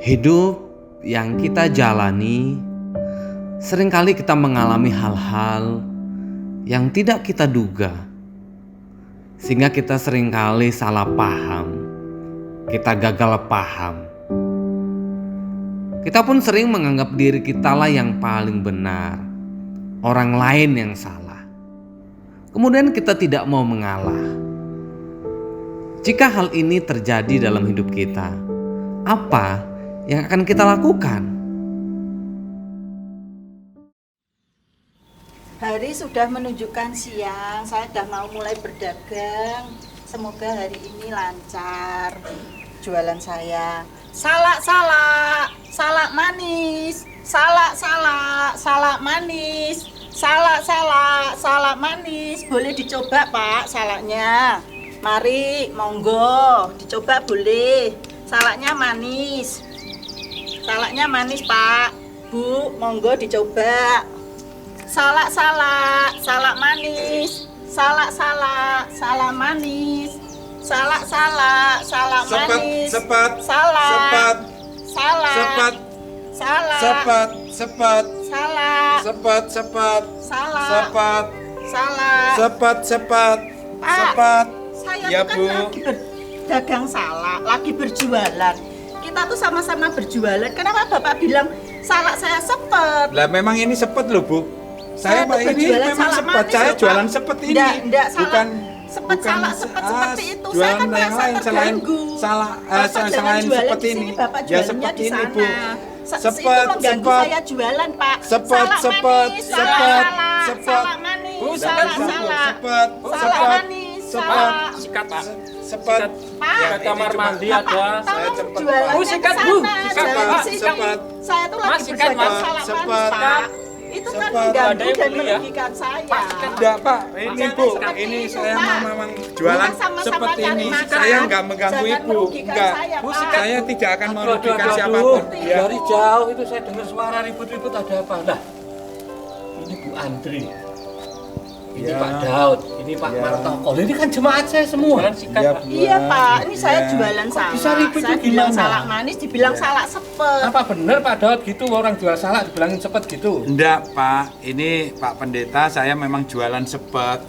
Hidup yang kita jalani, seringkali kita mengalami hal-hal yang tidak kita duga, sehingga kita seringkali salah paham, kita gagal paham. Kita pun sering menganggap diri kita lah yang paling benar, orang lain yang salah. Kemudian kita tidak mau mengalah. Jika hal ini terjadi dalam hidup kita, apa yang akan kita lakukan? Hari sudah menunjukkan siang, saya sudah mau mulai berdagang. Semoga hari ini lancar jualan saya. Salak manis, salak manis, salak manis. Boleh dicoba Pak salaknya. Mari, monggo, dicoba boleh. Salaknya manis. Salaknya manis Pak. Bu, monggo dicoba. Salak manis. Salak manis. Salak manis. Sepat. Salak. Sepat. Pak, saya Ya, tuh kan Bu. lagi berdagang salak, lagi berjualan. Kita tuh sama-sama berjualan. Kenapa Bapak bilang salak saya sepet? Lah memang ini sepet loh Bu. Saya Pak tuh ini berjualan memang salak sepet. manis Saya loh, Pak. jualan sepet ini. Enggak, salak. Bukan Salak sepet seperti itu. Saya jualan kan yang merasa lain selain terganggu. salah Bapak jangan selain jualan sepet di sini, ini. Bapak Ya jualannya sepet di ini sana. Bu. Itu mengganggu saya jualan Pak. Sepet. Salak manis, Bu, salak manis, salak. Sikat Pak. Sepet. Pak, Ya, kamar mandi ada. Saya cepet, jualannya Bu, sikat, ke Bu. sana, Sikat, jangan Pak. di sini. Sepet. Saya tuh lagi Mas, sikat, berdagang Mas. salak manis Sepet. Pak. Itu kan Sepet. mengganggu Ada yang dan beli ya? merugikan saya. Enggak Pak, ini Jangan Bu, seperti ini itu, saya Pak. memang jualan Kita sama-sama seperti cari ini. makan. Saya enggak mengganggu Jangan Ibu, merugikan enggak. saya, Bu, Pak. saya tidak akan Aduh, merugikan siapapun. Ya. Dari jauh itu saya dengar suara ribut-ribut ada apa? Lah, ini Bu Andri. Ini Ya. Pak Daud, ini Pak Ya. Martoko. Ini kan jemaat saya semua. Ya, Bu. Iya Pak, ini saya Ya. jualan Kok salak. bisa ribut Saya itu bilang gimana? salak manis, dibilang Ya. salak sepet. Apa benar Pak Daud gitu orang jual salak dibilangin cepet gitu? Enggak Pak, ini Pak Pendeta saya memang jualan sepet.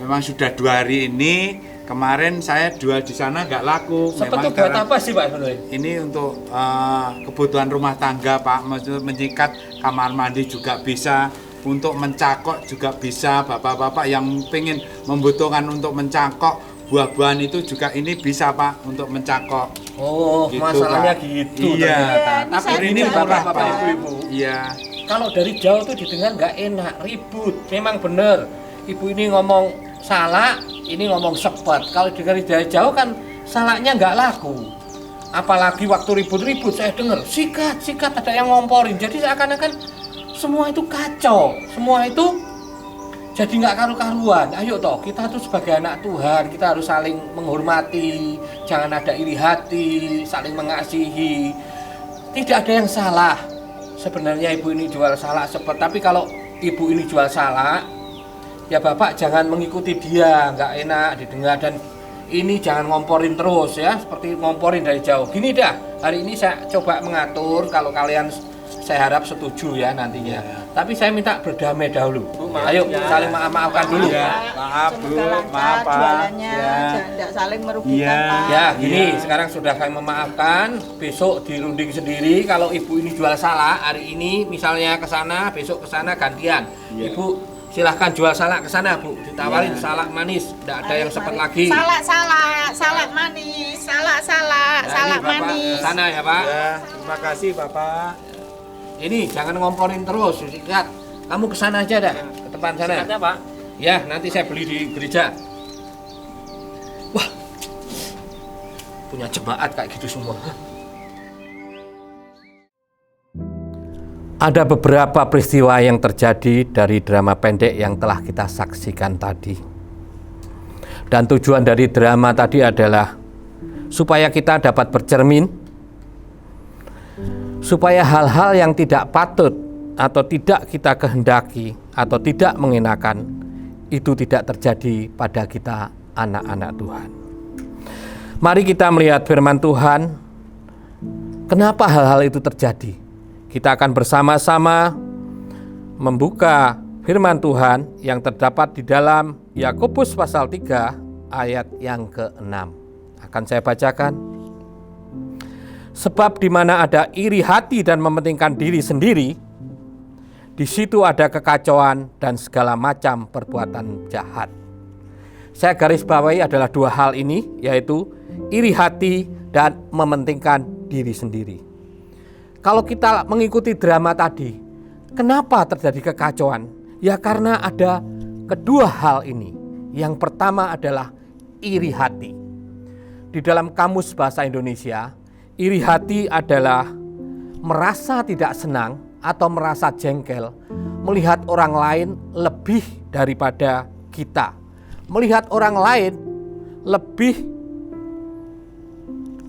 Memang sudah 2 hari ini. Kemarin saya jual di sana nggak laku. Sepet Memang itu buat karena apa sih Pak sebenarnya? ini untuk kebutuhan rumah tangga Pak, maksudnya menyikat kamar mandi juga bisa, untuk mencakok juga bisa. Bapak-bapak yang pengen membutuhkan untuk mencakok buah-buahan itu juga ini bisa Pak untuk mencakok. Oh, Gitu, masalahnya Pak. gitu Iya. ternyata. Ini Tapi saya ini jualan, bapak-bapak Pak. ibu-ibu. Iya. Kalau dari jauh tuh didengar nggak enak, ribut. Memang bener. Ibu ini ngomong salak, ini ngomong sepet. Kalau dengar dari jauh kan salaknya nggak laku. Apalagi waktu ribut-ribut saya dengar sikat ada yang ngomporin. Jadi seakan-akan semua itu kacau, semua itu jadi nggak karu-karuan. Ayo toh, kita tuh sebagai anak Tuhan, kita harus saling menghormati, jangan ada iri hati, saling mengasihi. Tidak ada yang salah. Sebenarnya ibu ini jual salak sepet, tapi kalau ibu ini jual salak, ya bapak jangan mengikuti dia, nggak enak didengar. Dan ini jangan ngomporin terus ya, seperti ngomporin dari jauh. Gini dah, hari ini saya coba mengatur, kalau kalian saya harap setuju ya nantinya. Tapi saya minta berdamai dahulu. Ayo saling maaf-maafkan dulu. Ya, maaf, Bu. Semoga lancar Maaf, Pak. jualannya, Ya. tidak saling merugikan Iya. Pak. Ya, gini, Iya. sekarang sudah kami memaafkan. Besok dirunding sendiri. Kalau ibu ini jual salak, hari ini misalnya ke sana, besok ke sana gantian. Iya. Ibu silahkan jual salak ke sana, Bu. Ditawarin Iya. salak manis, tidak ada Mari, yang sepet mari. lagi. Salak manis, salak Nah, ini salak Bapak manis. ke sana ya, Pak. Ya, terima kasih Bapak. Ini jangan ngomporin terus, sikat. Kamu ke sana aja dah, ke depan sana. Sikatnya Pak. Ya, nanti saya beli di gereja. Wah, punya jemaat kayak gitu semua. Ada beberapa peristiwa yang terjadi dari drama pendek yang telah kita saksikan tadi. Dan tujuan dari drama tadi adalah supaya kita dapat bercermin, supaya hal-hal yang tidak patut atau tidak kita kehendaki atau tidak mengenakan itu tidak terjadi pada kita anak-anak Tuhan. Mari kita melihat firman Tuhan Kenapa hal-hal itu terjadi? Kita akan bersama-sama membuka firman Tuhan yang terdapat di dalam Yakobus pasal 3 ayat yang ke-6. Akan saya bacakan. Sebab di mana ada iri hati dan mementingkan diri sendiri, di situ ada kekacauan dan segala macam perbuatan jahat. Saya garis bawahi adalah dua hal ini, yaitu iri hati dan mementingkan diri sendiri. Kalau kita mengikuti drama tadi, kenapa terjadi kekacauan? Ya karena ada kedua hal ini. Yang pertama adalah iri hati. Di dalam Kamus Bahasa Indonesia, iri hati adalah merasa tidak senang atau merasa jengkel melihat orang lain lebih daripada kita. Melihat orang lain lebih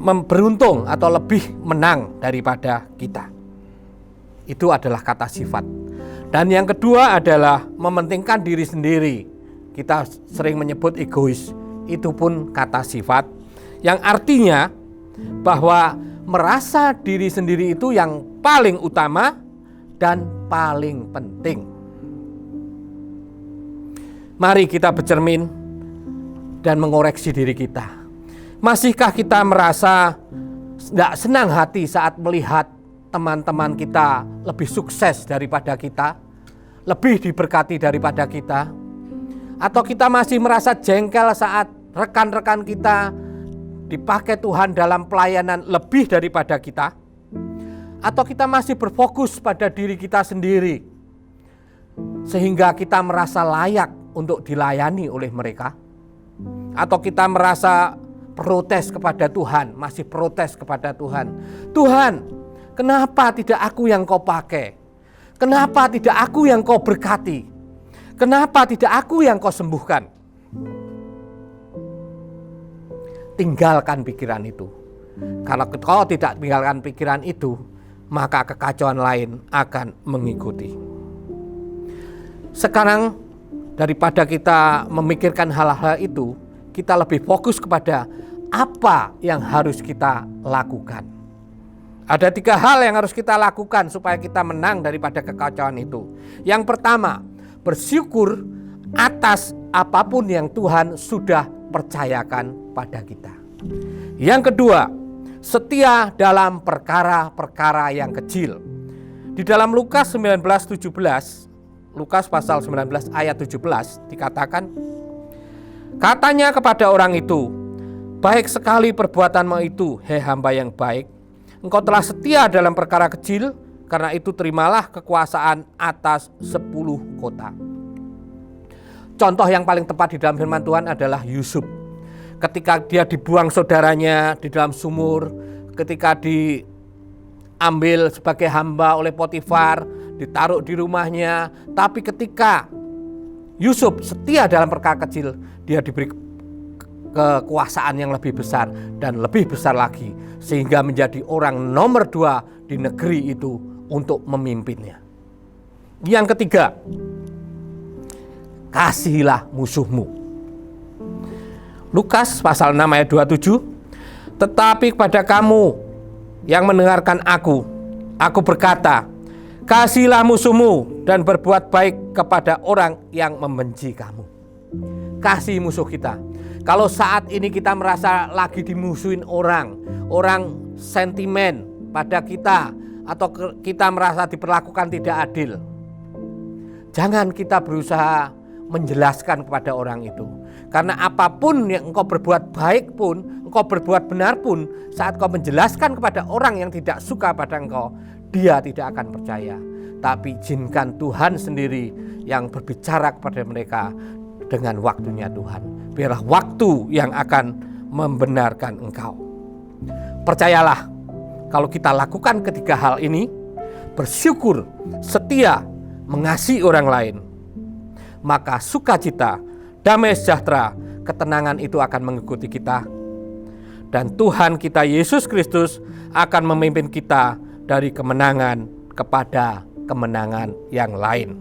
beruntung atau lebih menang daripada kita. Itu adalah kata sifat. Dan yang kedua adalah mementingkan diri sendiri. Kita sering menyebut egois. Itu pun kata sifat yang artinya bahwa merasa diri sendiri itu yang paling utama dan paling penting. Mari kita bercermin dan mengoreksi diri kita. Masihkah kita merasa tidak senang hati saat melihat teman-teman kita lebih sukses daripada kita, lebih diberkati daripada kita? Atau kita masih merasa jengkel saat rekan-rekan kita dipakai Tuhan dalam pelayanan lebih daripada kita? Atau kita masih berfokus pada diri kita sendiri sehingga kita merasa layak untuk dilayani oleh mereka? Atau kita merasa protes kepada Tuhan, masih protes kepada Tuhan. Tuhan, kenapa tidak aku yang kau pakai? Kenapa tidak aku yang kau berkati? Kenapa tidak aku yang kau sembuhkan? Tinggalkan pikiran itu. Kalau kau tidak tinggalkan pikiran itu, maka kekacauan lain akan mengikuti. Sekarang daripada kita memikirkan hal-hal itu, kita lebih fokus kepada apa yang harus kita lakukan. Ada 3 hal yang harus kita lakukan supaya kita menang daripada kekacauan itu. Yang pertama, bersyukur atas apapun yang Tuhan sudah percayakan pada kita. Yang kedua, setia dalam perkara-perkara yang kecil. Di dalam Lukas 19:17, Lukas pasal 19 ayat 17 dikatakan, katanya kepada orang itu, baik sekali perbuatanmu itu, hei hamba yang baik. Engkau telah setia dalam perkara kecil, karena itu terimalah kekuasaan atas 10 kota. Contoh yang paling tepat di dalam firman Tuhan adalah Yusuf. Ketika dia dibuang saudaranya di dalam sumur, ketika diambil sebagai hamba oleh Potifar, ditaruh di rumahnya. Tapi ketika Yusuf setia dalam perkara kecil, dia diberi kekuasaan yang lebih besar dan lebih besar lagi, sehingga menjadi orang nomor 2 di negeri itu untuk memimpinnya. Yang ketiga, kasihilah musuhmu. Lukas pasal 6 ayat 27, tetapi kepada kamu yang mendengarkan aku berkata, kasihilah musuhmu dan berbuat baik kepada orang yang membenci kamu. Kasih musuh kita. Kalau saat ini kita merasa lagi dimusuhin orang sentimen pada kita, atau kita merasa diperlakukan tidak adil, jangan kita berusaha menjelaskan kepada orang itu. Karena apapun yang engkau berbuat baik pun, engkau berbuat benar pun, saat kau menjelaskan kepada orang yang tidak suka pada engkau, dia tidak akan percaya. Tapi izinkan Tuhan sendiri yang berbicara kepada mereka dengan waktunya Tuhan. Biarlah waktu yang akan membenarkan engkau. Percayalah, kalau kita lakukan ketiga hal ini, bersyukur, setia, mengasihi orang lain, maka sukacita, damai sejahtera, ketenangan itu akan mengikuti kita. Dan Tuhan kita Yesus Kristus akan memimpin kita dari kemenangan kepada kemenangan yang lain.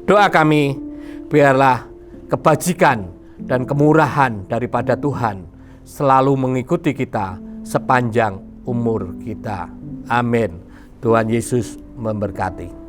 Doa kami, biarlah kebajikan dan kemurahan daripada Tuhan selalu mengikuti kita sepanjang umur kita. Amin. Tuhan Yesus memberkati.